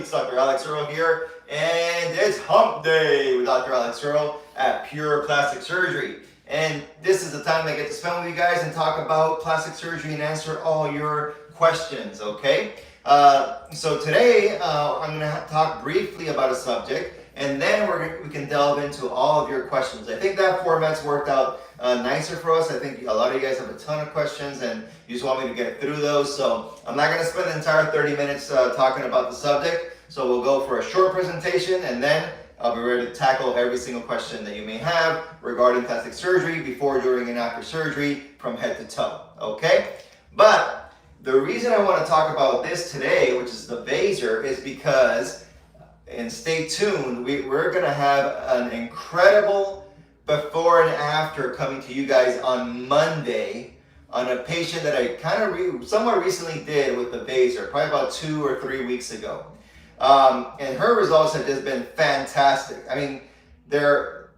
It's Dr. Alex Earle here, and it's Hump Day with Dr. Alex Earle at Pure Plastic Surgery. And this is the time I get to spend with you guys and talk about plastic surgery and answer all your questions, okay? So today, I'm going to talk briefly about a subject, and then we can delve into all of your questions. I think that format's worked out nicer for us. I think a lot of you guys have a ton of questions and you just want me to get through those. So I'm not going to spend the entire 30 minutes talking about the subject. So we'll go for a short presentation and then I'll be ready to tackle every single question that you may have regarding plastic surgery before, during, and after surgery from head to toe, okay? But the reason I want to talk about this today, which is the VASER, is because, and stay tuned, we're going to have an incredible before and after coming to you guys on Monday on a patient that I kind of somewhat recently did with the VASER, probably about 2 or 3 weeks ago. And her results have just been fantastic. I mean, the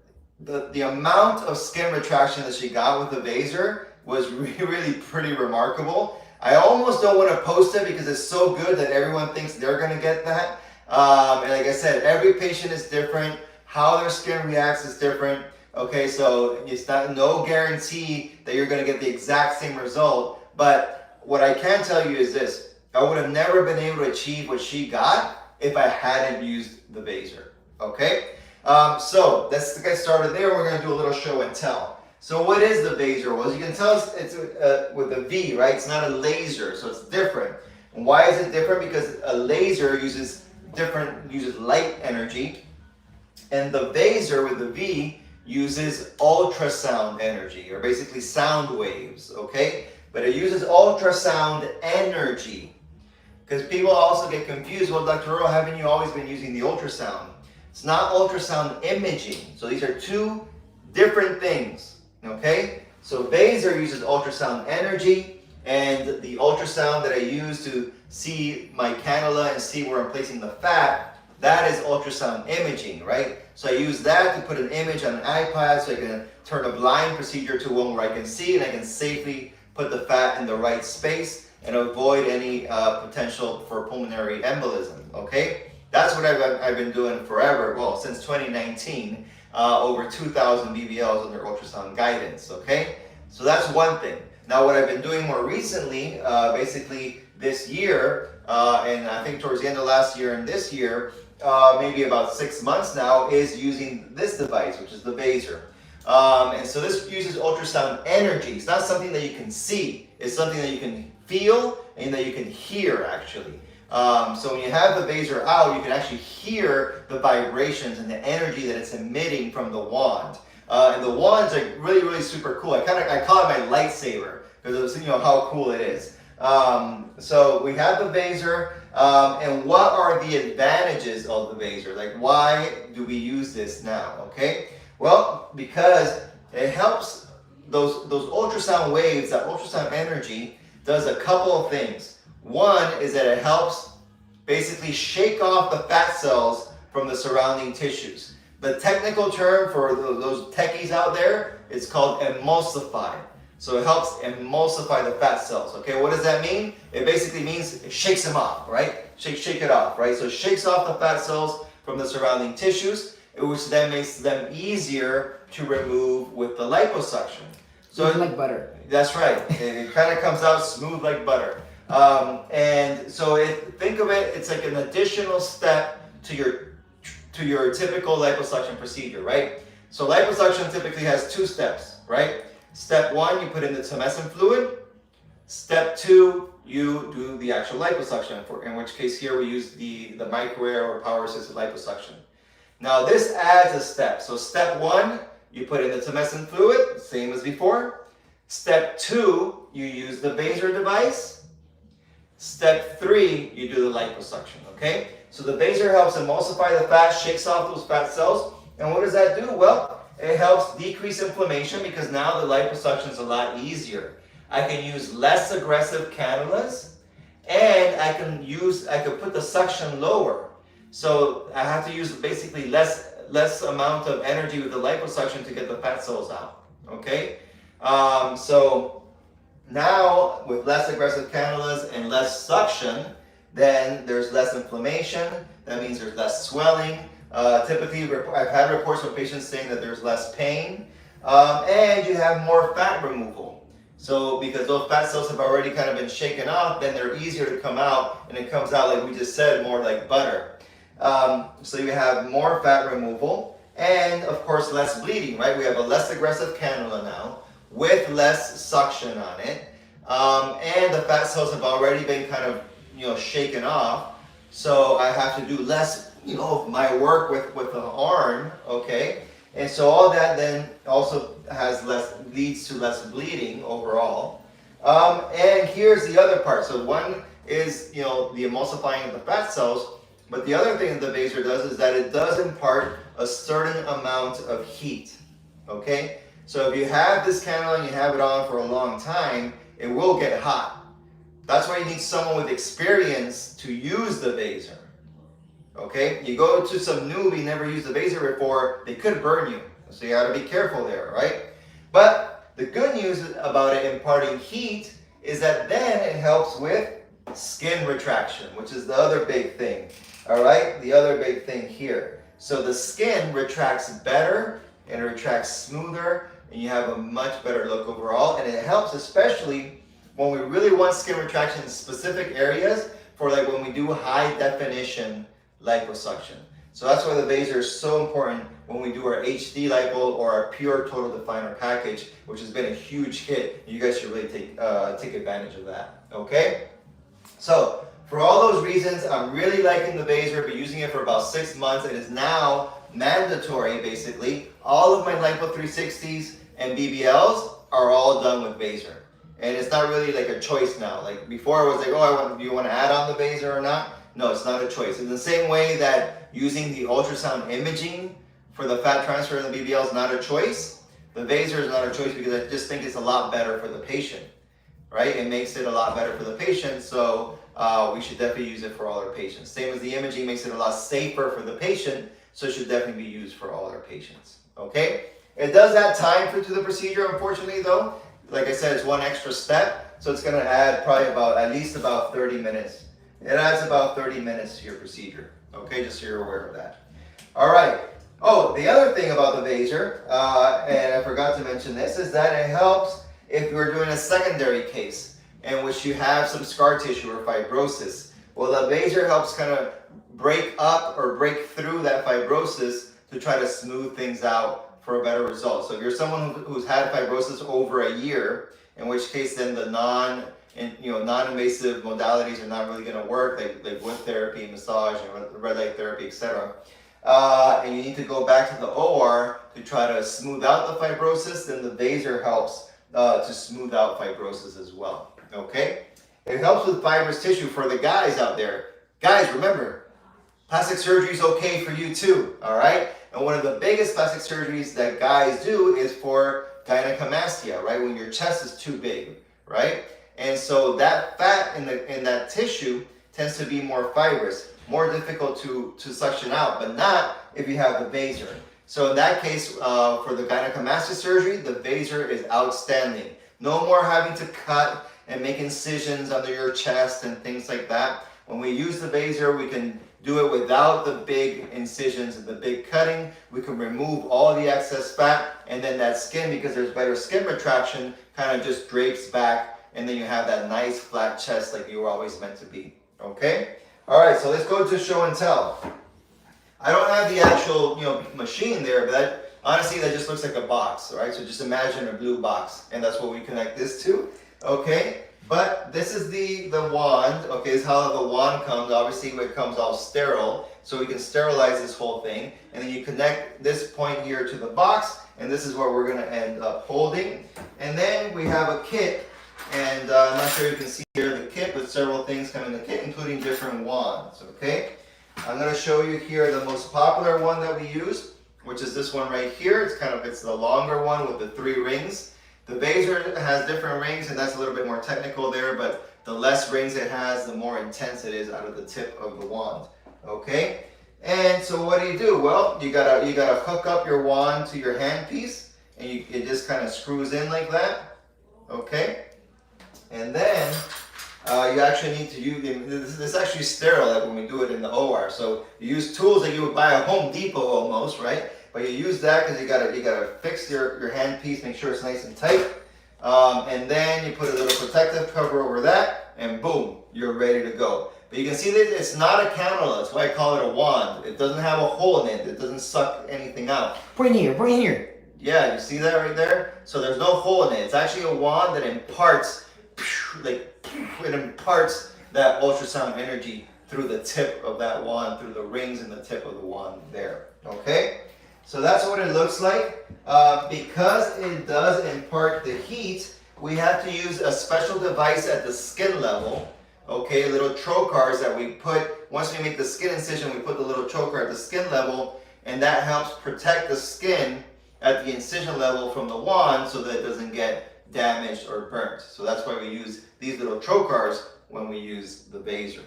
amount of skin retraction that she got with the VASER was really pretty remarkable. I almost don't want to post it because it's so good that everyone thinks they're going to get that. And like I said, every patient is different. How their skin reacts is different. Okay, so it's no guarantee that you're going to get the exact same result. But what I can tell you is this. I would have never been able to achieve what she got if I hadn't used the VASER. Okay? So let's get started there. We're going to do a little show and tell. So what is the VASER? Well, as you can tell, it's with a V, right? It's not a laser, so it's different. And why is it different? Because a laser uses light energy, and the VASER with the V uses ultrasound energy, or basically sound waves, okay? But it uses ultrasound energy. Because people also get confused, well, Dr. Earle, haven't you always been using the ultrasound? It's not ultrasound imaging. So these are two different things, okay? So VASER uses ultrasound energy, and the ultrasound that I use to see my cannula and see where I'm placing the fat, that is ultrasound imaging, right? So I use that to put an image on an iPad so I can turn a blind procedure to one where I can see and I can safely put the fat in the right space and avoid any potential for pulmonary embolism, okay? That's what I've been doing forever, well, since 2019, over 2,000 BBLs under ultrasound guidance, okay? So that's one thing. Now what I've been doing more recently, basically this year, and I think towards the end of last year and this year, maybe about 6 months now, is using this device, which is the VASER. And so this uses ultrasound energy. It's not something that you can see. It's something that you can feel and that you can hear, actually. So when you have the VASER out, you can actually hear the vibrations and the energy that it's emitting from the wand. And the wands are really super cool. I call it my lightsaber because you know how cool it is. So we have the VASER, and what are the advantages of the VASER? Like, why do we use this now? Okay, well, because it helps those ultrasound waves, that ultrasound energy does a couple of things. One is that it helps basically shake off the fat cells from the surrounding tissues. The technical term for those techies out there is called emulsify. So it helps emulsify the fat cells. Okay, what does that mean? It basically means it shakes them off, right? Shake it off, right? So it shakes off the fat cells from the surrounding tissues, which then makes them easier to remove with the liposuction. So like butter. That's right. It kind of comes out smooth like butter. And so think of it, it's like an additional step to your typical liposuction procedure, right? So liposuction typically has 2 steps, right? Step 1, you put in the tumescent fluid. Step 2, you do the actual liposuction, in which case here we use the micro or power assisted liposuction. Now this adds a step. So step 1, you put in the tumescent fluid, same as before. Step 2, you use the VASER device. Step 3, you do the liposuction, okay? So the VASER helps emulsify the fat, shakes off those fat cells. And what does that do? Well, it helps decrease inflammation because now the liposuction is a lot easier. I can use less aggressive cannulas, and I can put the suction lower. So I have to use basically less amount of energy with the liposuction to get the fat cells out, okay? So now with less aggressive cannulas and less suction, then there's less inflammation. That means there's less swelling. Typically, I've had reports from patients saying that there's less pain, and you have more fat removal. So because those fat cells have already kind of been shaken off, then they're easier to come out, and it comes out, like we just said, more like butter. So you have more fat removal, and of course less bleeding, right? We have a less aggressive cannula now, with less suction on it, and the fat cells have already been kind of, shaken off. So I have to do less, of my work with the arm, okay? And so all that then also leads to less bleeding overall. And here's the other part. So one is, the emulsifying of the fat cells, but the other thing that the VASER does is that it does impart a certain amount of heat, okay? So if you have this cannula and you have it on for a long time, it will get hot. That's why you need someone with experience to use the VASER. Okay? You go to some newbie, never used the VASER before, they could burn you. So you gotta be careful there, right? But the good news about it imparting heat is that then it helps with skin retraction, which is the other big thing. All right? The other big thing here. So the skin retracts better and it retracts smoother, and you have a much better look overall. And it helps especially when we really want skin retraction in specific areas, for like when we do high definition liposuction. So that's why the VASER is so important when we do our HD lipo or our pure total definer package, which has been a huge hit. You guys should really take advantage of that, okay? So for all those reasons, I'm really liking the VASER. Been using it for about 6 months. It is now mandatory, basically. All of my Lipo 360s and BBLs are all done with VASER. And it's not really like a choice now. Like before it was like, do you want to add on the VASER or not? No, it's not a choice. In the same way that using the ultrasound imaging for the fat transfer in the BBL is not a choice, the VASER is not a choice because I just think it's a lot better for the patient, right? It makes it a lot better for the patient, so we should definitely use it for all our patients. Same as the imaging makes it a lot safer for the patient, so it should definitely be used for all our patients, okay? It does add time to the procedure, unfortunately, though. Like I said, it's one extra step, so it's going to add probably at least about 30 minutes. It adds about 30 minutes to your procedure, okay, just so you're aware of that. All right. Oh, the other thing about the VASER, and I forgot to mention this, is that it helps if you're doing a secondary case in which you have some scar tissue or fibrosis. Well, the VASER helps kind of break up or break through that fibrosis to try to smooth things out for a better result. So if you're someone who's had fibrosis over a year, in which case then the non-invasive modalities are not really going to work, like wood therapy, massage, red light therapy, etc. And you need to go back to the OR to try to smooth out the fibrosis, then the VASER helps to smooth out fibrosis as well. Okay? It helps with fibrous tissue for the guys out there. Guys, remember, plastic surgery is okay for you too, all right? And one of the biggest plastic surgeries that guys do is for gynecomastia, right? When your chest is too big, right? And so that fat in that tissue tends to be more fibrous, more difficult to suction out, but not if you have the VASER. So in that case, for the gynecomastia surgery, the VASER is outstanding. No more having to cut and make incisions under your chest and things like that. When we use the VASER, we can do it without the big incisions and the big cutting. We can remove all the excess fat, and then that skin, because there's better skin retraction, kind of just drapes back, and then you have that nice flat chest like you were always meant to be. Okay? All right, so let's go to show and tell. I don't have the actual machine there, but honestly that just looks like a box, right? So just imagine a blue box, and that's what we connect this to. Okay? But this is the wand, okay, this is how the wand comes. Obviously it comes all sterile, so we can sterilize this whole thing. And then you connect this point here to the box, and this is what we're gonna end up holding. And then we have a kit, and I'm not sure you can see here the kit, but several things come in the kit, including different wands, okay? I'm gonna show you here the most popular one that we use, which is this one right here. It's the longer one with the 3 rings. The VASER has different rings, and that's a little bit more technical there, but the less rings it has, the more intense it is out of the tip of the wand, okay? And so what do? Well, you gotta hook up your wand to your handpiece, and it just kind of screws in like that, okay? And then you actually need to use, this is actually sterile like when we do it in the OR. So you use tools that you would buy at Home Depot almost, right? But you use that because you gotta fix your hand piece, make sure it's nice and tight. And then you put a little protective cover over that, and boom, you're ready to go. But you can see that it's not a cannula, that's why I call it a wand. It doesn't have a hole in it, it doesn't suck anything out. Bring here. Yeah, you see that right there? So there's no hole in it. It's actually a wand that imparts, it imparts that ultrasound energy through the tip of that wand, through the rings in the tip of the wand there, okay? So that's what it looks like. Because it does impart the heat, we have to use a special device at the skin level, okay? Little trocars that we put, once we make the skin incision, we put the little trocar at the skin level, and that helps protect the skin at the incision level from the wand so that it doesn't get damaged or burnt. So that's why we use these little trocars when we use the VASER,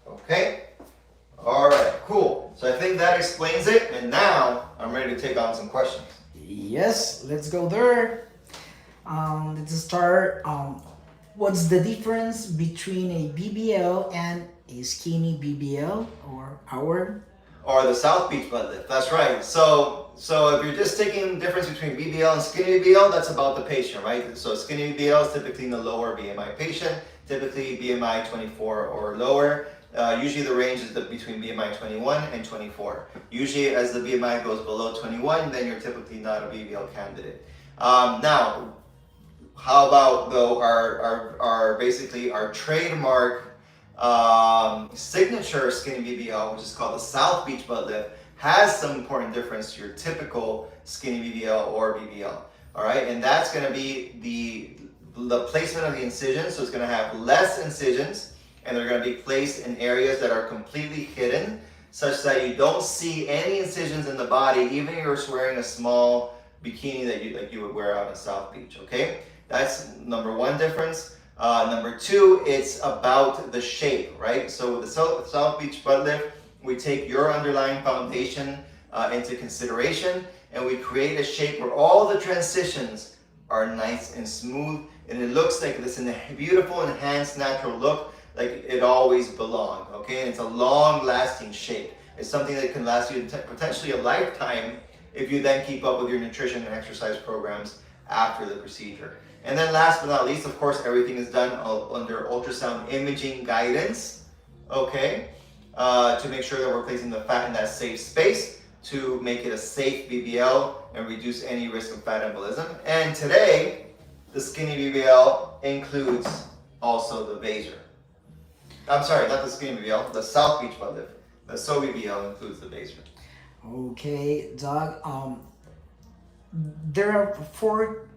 okay? All right, cool. So I think that explains it, and now I'm ready to take on some questions. Yes, let's go there. Let's start. What's the difference between a BBL and a skinny BBL or our? Or the South Beach butt lift, that's right. So if you're just taking the difference between BBL and skinny BBL, that's about the patient, right? So skinny BBL is typically in the lower BMI patient, typically BMI 24 or lower. Usually the range is between BMI 21 and 24. Usually as the BMI goes below 21, then you're typically not a BBL candidate. Now, how about though our basically our trademark signature skinny BBL, which is called the South Beach butt lift, has some important difference to your typical skinny BBL or BBL. All right, and that's going to be the placement of the incisions. So it's going to have less incisions, and they're going to be placed in areas that are completely hidden, such that you don't see any incisions in the body, even if you're wearing a small bikini that you would wear out in South Beach. Okay, that's number one difference. Number two, it's about the shape, right? So with the South Beach butt lift, we take your underlying foundation into consideration, and we create a shape where all the transitions are nice and smooth, and it looks like this beautiful, enhanced, natural look, like it always belonged, okay? And it's a long-lasting shape. It's something that can last you potentially a lifetime if you then keep up with your nutrition and exercise programs after the procedure. And then last but not least, of course, everything is done under ultrasound imaging guidance, okay? To make sure that we're placing the fat in that safe space to make it a safe BBL and reduce any risk of fat embolism. And today, the skinny BBL includes also the VASER. I'm sorry, not the skinny BBL, the South Beach butt lift. The SO BBL includes the VASER. Okay, Doug. There are four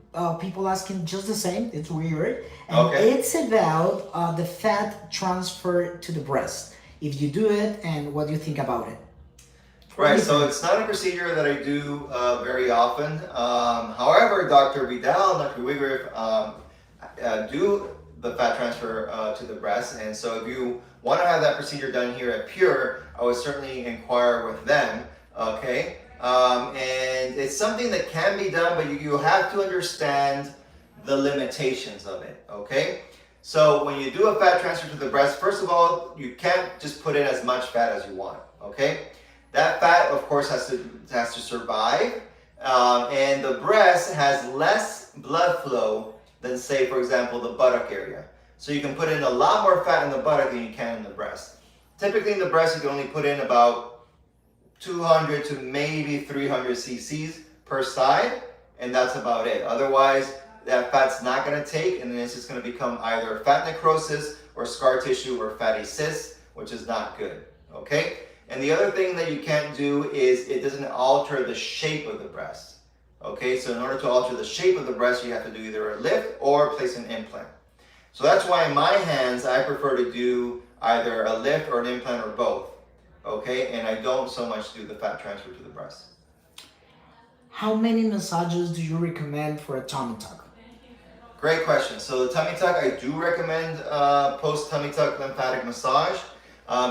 people asking just the same. It's weird. And okay. It's about the fat transfer to the breast. If you do it, and what do you think about it? Right, so it's not a procedure that I do very often. However, Dr. Vidal and Dr. Wigger do the fat transfer to the breast. And so if you want to have that procedure done here at Pure, I would certainly inquire with them, okay? And it's something that can be done, but you have to understand the limitations of it, okay? So when you do a fat transfer to the breast, first of all, you can't just put in as much fat as you want, okay? That fat, of course, has to survive, and the breast has less blood flow than, say, for example, the buttock area. So you can put in a lot more fat in the buttock than you can in the breast. Typically in the breast, you can only put in about 200 to maybe 300 cc's per side, and that's about it. Otherwise, that fat's not going to take, and then it's just going to become either fat necrosis or scar tissue or fatty cysts, which is not good, okay? And the other thing that you can't do is it doesn't alter the shape of the breast, okay? So in order to alter the shape of the breast, you have to do either a lift or place an implant. So that's why in my hands, I prefer to do either a lift or an implant or both, okay? And I don't so much do the fat transfer to the breast. How many massages do you recommend for a tummy tuck? Great question. So the tummy tuck, I do recommend post-tummy tuck lymphatic massage.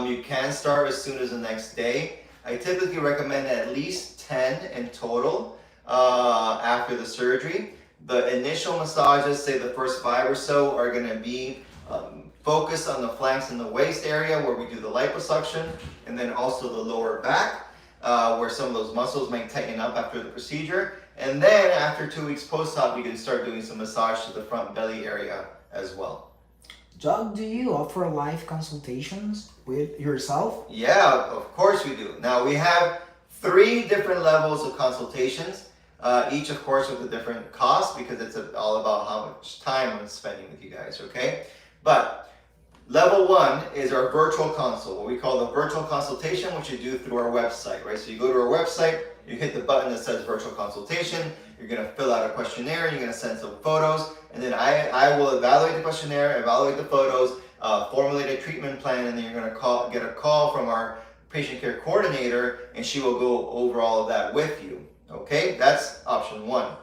You can start as soon as the next day. I typically recommend at least 10 in total after the surgery. The initial massages, say the first 5 or so, are going to be focus on the flanks and the waist area where we do the liposuction, and then also the lower back, where some of those muscles might tighten up after the procedure. And then after 2 weeks post-op, you can start doing some massage to the front belly area as well. Doug, do you offer live consultations with yourself? Yeah, of course we do. Now we have 3 different levels of consultations, each of course with a different cost, because it's all about how much time I'm spending with you guys, okay? But level 1 is our virtual consult, what we call the virtual consultation, which you do through our website, right? So you go to our website, you hit the button that says virtual consultation, you're gonna fill out a questionnaire, you're gonna send some photos, and then I will evaluate the questionnaire, evaluate the photos, formulate a treatment plan, and then you're gonna get a call from our patient care coordinator, and she will go over all of that with you, okay? That's option 1.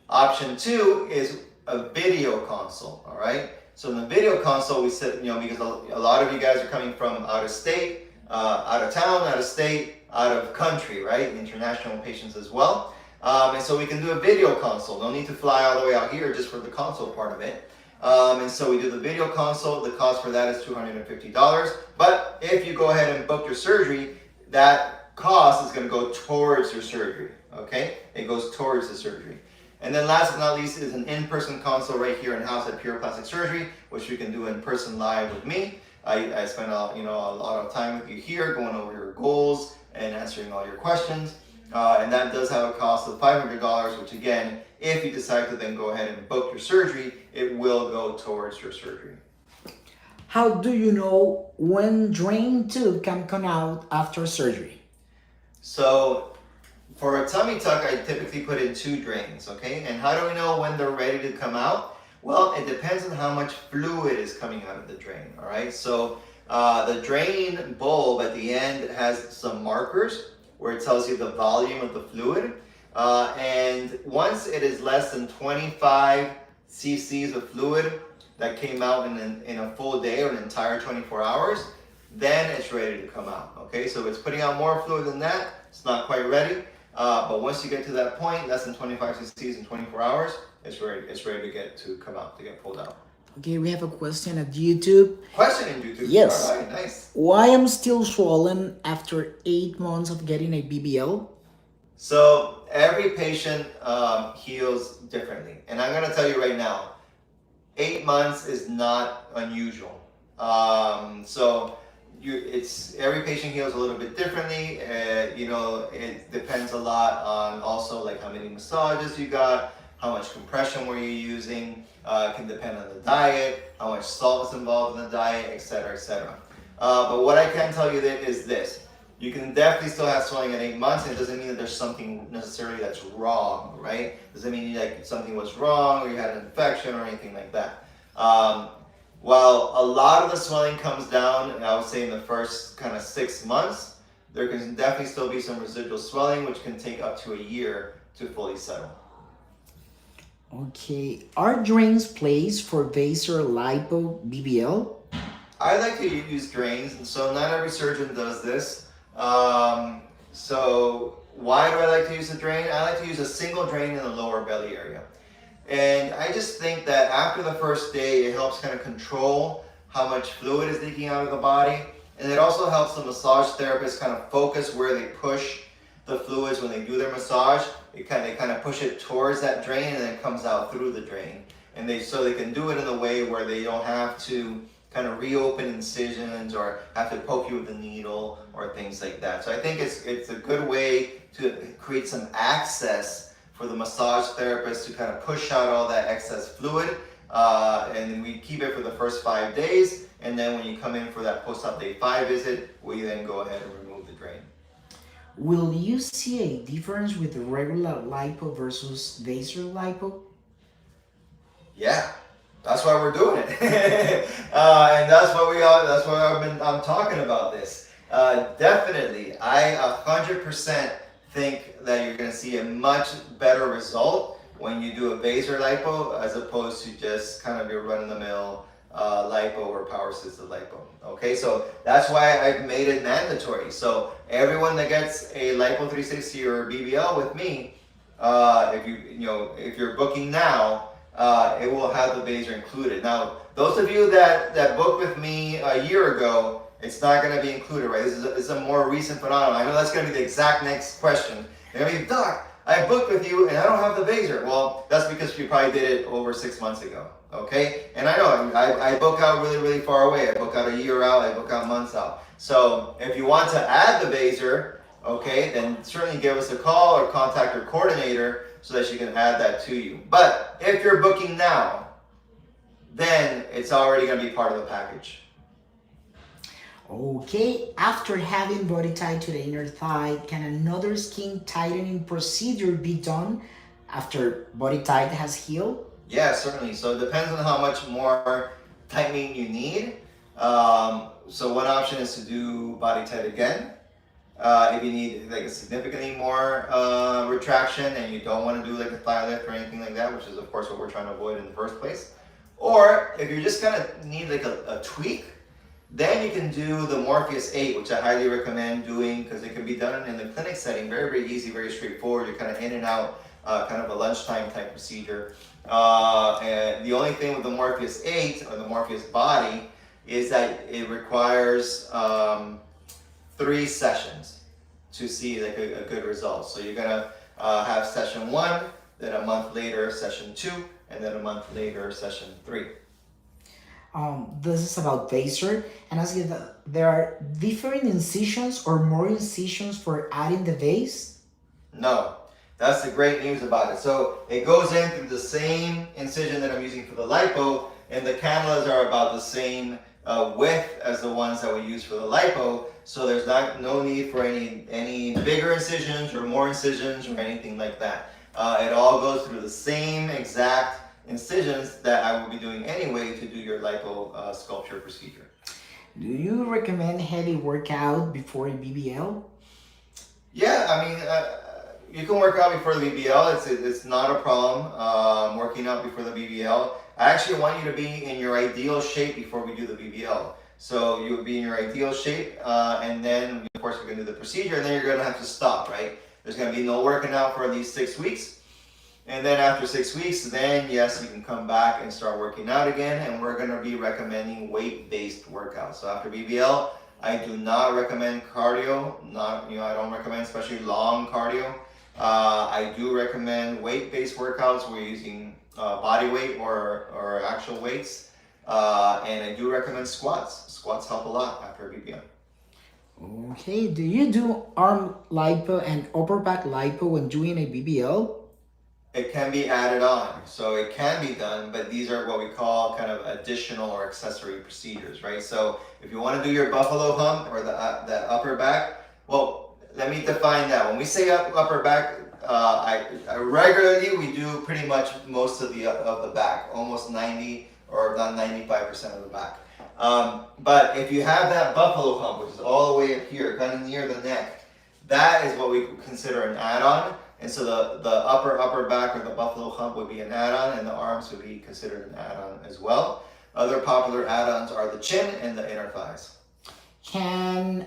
Option 2 is a video consult, all right? So in the video consult, we sit, because a lot of you guys are coming from out of state, out of town, out of state, out of country, right? International patients as well. And so we can do a video consult. No need to fly all the way out here just for the consult part of it. And so we do the video consult. The cost for that is $250. But if you go ahead and book your surgery, that cost is going to go towards your surgery, okay? It goes towards the surgery. And then last but not least is an in-person consult right here in-house at Pure Plastic Surgery, which you can do in person live with me. I spend a lot of time with you here going over your goals and answering all your questions. And that does have a cost of $500, which again, if you decide to then go ahead and book your surgery, it will go towards your surgery. How do you know when drain tube can come out after surgery? So for a tummy tuck, I typically put in 2 drains, okay? And how do we know when they're ready to come out? Well, it depends on how much fluid is coming out of the drain, all right? So the drain bulb at the end has some markers where it tells you the volume of the fluid. And once it is less than 25 cc's of fluid that came out in a full day or an entire 24 hours, then it's ready to come out, okay? So if it's putting out more fluid than that, it's not quite ready. But once you get to that point, less than 25 cc's in 24 hours, it's ready to come out, to get pulled out. Okay, we have a question at YouTube. Question in YouTube? Yes. All right, nice. Why I'm still swollen after 8 months of getting a BBL? So every patient heals differently. And I'm gonna tell you right now, 8 months is not unusual. Every patient heals a little bit differently. It depends a lot on also like how many massages you got, how much compression were you using. It can depend on the diet, how much salt is involved in the diet, etc., etc. But what I can tell you is this. You can definitely still have swelling at 8 months, and it doesn't mean that there's something necessarily that's wrong, right? Doesn't mean like something was wrong or you had an infection or anything like that. While a lot of the swelling comes down, I would say in the first kind of 6 months, there can definitely still be some residual swelling, which can take up to a year to fully settle. Okay, are drains placed for VASER Lipo BBL? I like to use drains, and so not every surgeon does this. So why do I like to use a drain? I like to use a single drain in the lower belly area. And I just think that after the first day, it helps kind of control how much fluid is leaking out of the body. And it also helps the massage therapist kind of focus where they push the fluids when they do their massage. They kind of push it towards that drain, and then it comes out through the drain. And so they can do it in a way where they don't have to kind of reopen incisions or have to poke you with a needle or things like that. So I think it's a good way to create some access for the massage therapist to kind of push out all that excess fluid. And we keep it for the first 5 days. And then when you come in for that post-op day 5 visit, we then go ahead and remove the drain. Will you see a difference with the regular lipo versus VASER Lipo? Yeah, that's why we're doing it, and that's why I'm talking about this. Definitely, I 100% think that you're going to see a much better result when you do a VASER Lipo as opposed to just kind of your run-of-the-mill lipo or power assisted lipo. Okay, so that's why I've made it mandatory. So everyone that gets a lipo 360 or BBL with me, if you're booking now, it will have the VASER included. Now, those of you that booked with me a year ago, it's not going to be included, right? This is a more recent phenomenon. I know that's going to be the exact next question. They're going to be, Doc, I booked with you and I don't have the VASER. Well, that's because you probably did it over 6 months ago, okay? And I know, I book out really, really far away. I book out a year out, I book out months out. So if you want to add the VASER, okay, then certainly give us a call or contact your coordinator so that she can add that to you. But if you're booking now, then it's already going to be part of the package. Okay, after having body tied to the inner thigh, can another skin tightening procedure be done after body tight has healed? Yeah, certainly. So it depends on how much more tightening you need. So one option is to do body tight again. If you need like a significantly more retraction and you don't want to do like a thigh lift or anything like that, which is of course what we're trying to avoid in the first place. Or if you just kind of need like a tweak, then you can do the Morpheus 8, which I highly recommend doing because it can be done in the clinic setting. Very, very easy, very straightforward. You're kind of in and out, kind of a lunchtime type procedure. And the only thing with the Morpheus 8 or the Morpheus body is that it requires 3 sessions to see like a good result. So you're gonna have session 1, then a month later session 2, and then a month later session 3. This is about VASER, and as if there are different incisions or more incisions for adding the vase? No, that's the great news about it. So it goes in through the same incision that I'm using for the lipo, and the cannulas are about the same width as the ones that we use for the lipo. So there's no need for any bigger incisions or more incisions or anything like that. It all goes through the same exact incisions that I will be doing anyway to do your lipo sculpture procedure. Do you recommend heavy workout before a BBL? Yeah, I mean, you can work out before the BBL. It's not a problem working out before the BBL. I actually want you to be in your ideal shape before we do the BBL. So you would be in your ideal shape, and then of course we're going to do the procedure, and then you're going to have to stop, right? There's going to be no working out for these 6 weeks. And then after 6 weeks, then yes, you can come back and start working out again. And we're going to be recommending weight-based workouts. So after BBL, I do not recommend cardio. I don't recommend especially long cardio. I do recommend weight-based workouts. We're using body weight or actual weights. And I do recommend squats. Squats help a lot after BBL. Okay, do you do arm lipo and upper back lipo when doing a BBL? It can be added on, so it can be done, but these are what we call kind of additional or accessory procedures, right? So if you want to do your buffalo hump or that upper back, well, let me define that. When we say upper back, I regularly we do pretty much most of the back, almost 90 or not 95% of the back. But if you have that buffalo hump, which is all the way up here, kind of near the neck, that is what we consider an add-on. And so the upper back or the buffalo hump would be an add-on, and the arms would be considered an add-on as well. Other popular add-ons are the chin and the inner thighs. Can,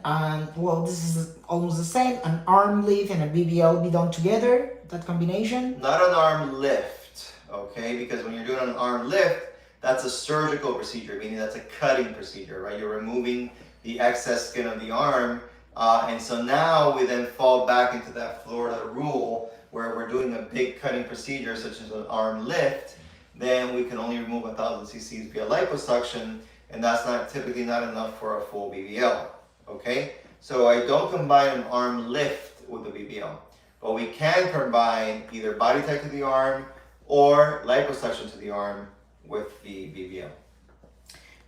well, this is almost the same, an arm lift and a BBL be done together, that combination? Not an arm lift, okay? Because when you're doing an arm lift, that's a surgical procedure, meaning that's a cutting procedure, right? You're removing the excess skin of the arm. And so now we then fall back into that Florida rule where we're doing a big cutting procedure such as an arm lift, then we can only remove 1,000 cc's via liposuction, and that's typically not enough for a full BBL, okay? So I don't combine an arm lift with the BBL, but we can combine either body tight to the arm or liposuction to the arm with the BBL.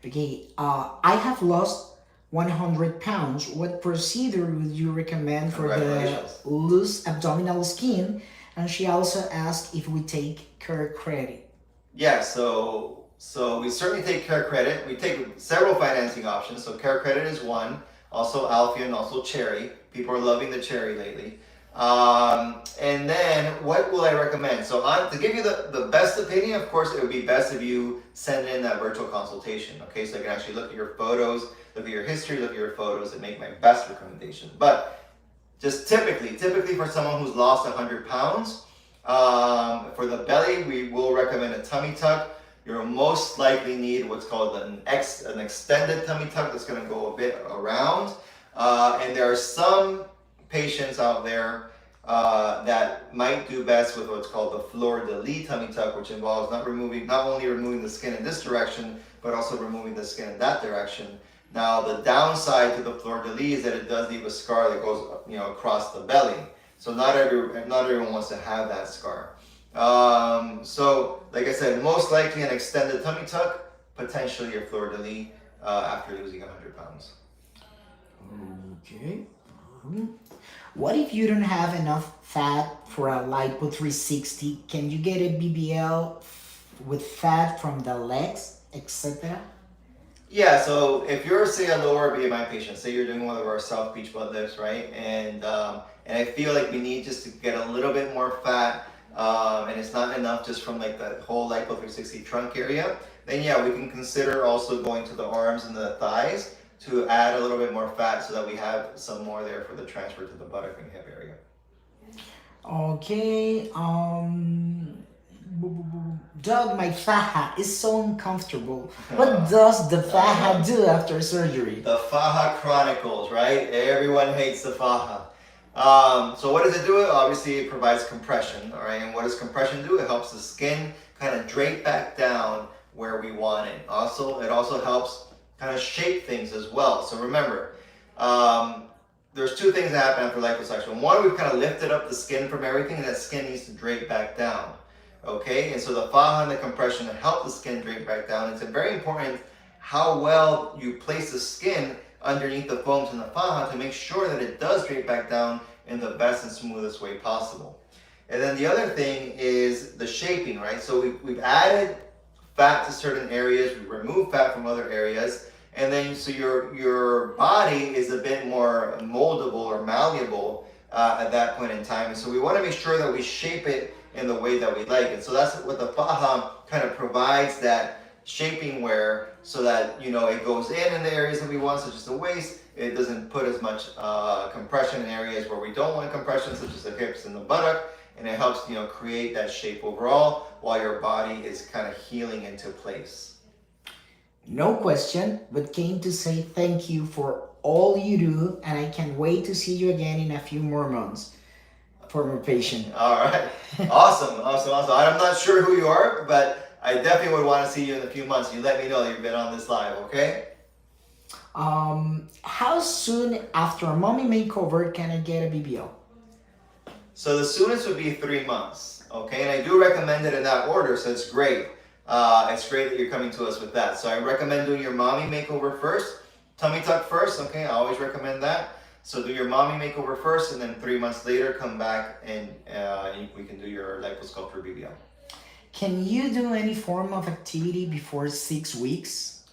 Okay, I have lost 100 pounds. What procedure would you recommend for the loose abdominal skin? And she also asked if we take care credit. Yeah, so we certainly take care credit. We take several financing options. So care credit is one. Also Alfea and also Cherry. People are loving the Cherry lately. And then what will I recommend? So to give you the best opinion, of course, it would be best if you send in that virtual consultation. Okay, so I can actually look at your photos, look at your history, look at your photos, and make my best recommendation. But just typically for someone who's lost 100 pounds, For the belly, we will recommend a tummy tuck. You'll most likely need what's called an extended tummy tuck that's going to go a bit around. And there are some patients out there that might do best with what's called the fleur-de-lis tummy tuck, which involves not only removing the skin in this direction, but also removing the skin in that direction. Now, the downside to the fleur-de-lis is that it does leave a scar that goes, across the belly. So not everyone wants to have that scar. So, like I said, most likely an extended tummy tuck, potentially a fleur-de-lis after losing 100 pounds. Okay. What if you don't have enough fat for a lipo 360? Can you get a BBL with fat from the legs, etc.? Yeah, so if you're, say, a lower BMI patient, say you're doing one of our South Beach butt lifts, right? And I feel like we need just to get a little bit more fat, and it's not enough just from like the whole lipo 360 trunk area, then yeah, we can consider also going to the arms and the thighs to add a little bit more fat so that we have some more there for the transfer to the buttock and hip area. Okay, Doug, my faja is so uncomfortable. What does the faja do after surgery? The faja chronicles, right? Everyone hates the faja. So what does it do? Obviously, it provides compression, all right? And what does compression do? It helps the skin kind of drape back down where we want it. It also helps kind of shape things as well. So remember, there's two things that happen after liposuction. One, we've kind of lifted up the skin from everything, and that skin needs to drape back down. Okay, and so the faja and the compression help the skin drape back down. It's very important how well you place the skin underneath the foams in the faja to make sure that it does drape back down in the best and smoothest way possible. And then the other thing is the shaping, right? So we've added fat to certain areas, we remove fat from other areas, and then so your body is a bit more moldable or malleable at that point in time. And so we want to make sure that we shape it in the way that we like it. So that's what the faja kind of provides, that shaping wear, so that it goes in the areas that we want, such as the waist. It doesn't put as much compression in areas where we don't want compression, such as the hips and the buttock, and it helps create that shape overall while your body is kind of healing into place. No question, but came to say thank you for all you do, and I can't wait to see you again in a few more months. Former patient. All right. Awesome. I'm not sure who you are, but I definitely would want to see you in a few months. You let me know that you've been on this live, okay? How soon after a mommy makeover can I get a BBL? So the soonest would be 3 months, okay? And I do recommend it in that order, so it's great. It's great that you're coming to us with that. So I recommend doing your mommy makeover first, tummy tuck first, okay? I always recommend that. So do your mommy makeover first, and then 3 months later, come back and we can do your liposculpture BBL. Can you do any form of activity before 6 weeks?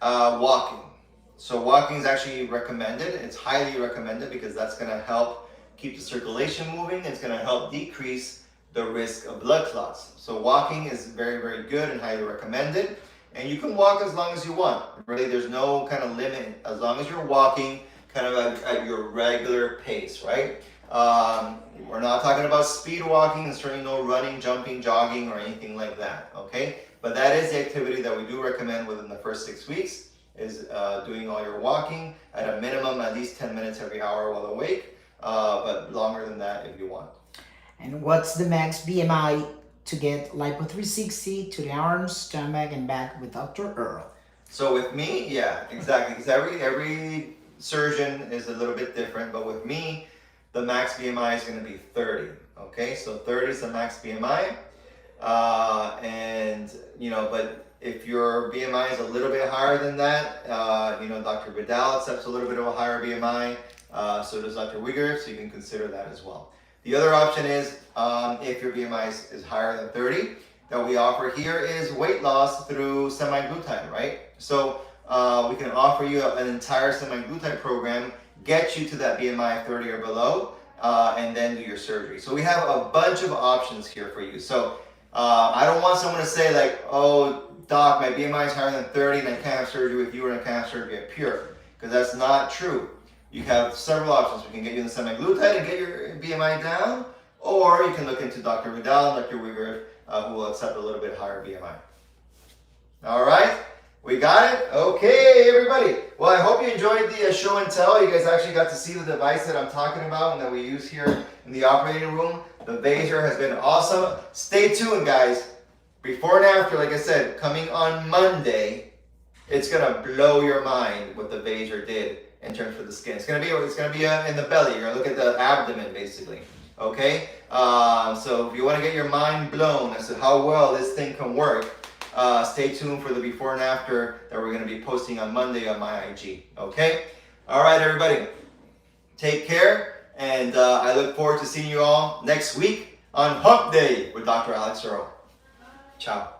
Walking. So walking is actually recommended. It's highly recommended because that's going to help keep the circulation moving. It's going to help decrease the risk of blood clots. So walking is very, very good and highly recommended. And you can walk as long as you want. Really, there's no kind of limit as long as you're walking kind of at your regular pace, right? We're not talking about speed walking, and certainly no running, jumping, jogging, or anything like that, okay? But that is the activity that we do recommend within the first 6 weeks, is doing all your walking at a minimum at least 10 minutes every hour while awake, but longer than that if you want. And what's the max BMI to get lipo 360 to the arms, stomach, and back with Dr. Earle? So with me, yeah, exactly. Because every surgeon is a little bit different, but with me, the max BMI is going to be 30. Okay, so 30 is the max BMI, but if your BMI is a little bit higher than that, Dr. Vidal accepts a little bit of a higher BMI. So does Dr. Wigger, so you can consider that as well. The other option is, if your BMI is higher than 30, that we offer here is weight loss through semaglutide, right? So we can offer you an entire semaglutide program, get you to that BMI 30 or below, and then do your surgery. So we have a bunch of options here for you. So I don't want someone to say like, oh, doc, my BMI is higher than 30 and I can't have surgery with you, and I can't have surgery at Pure, because that's not true. You have several options. We can get you the semaglutide and get your BMI down, or you can look into Dr. Vidal and Dr. Wigger, who will accept a little bit higher BMI. All right, we got it? Okay, everybody. Well, I hope you enjoyed the show and tell. You guys actually got to see the device that I'm talking about and that we use here in the operating room. The VASER has been awesome. Stay tuned, guys. Before and after, like I said, coming on Monday, it's gonna blow your mind what the VASER did in terms of the skin. It's gonna be in the belly. You're gonna look at the abdomen, basically. Okay. So if you want to get your mind blown as to how well this thing can work, stay tuned for the before and after that we're gonna be posting on Monday on my IG. Okay. All right, everybody. Take care. And I look forward to seeing you all next week on Hump Day with Dr. Alex Earle. Ciao.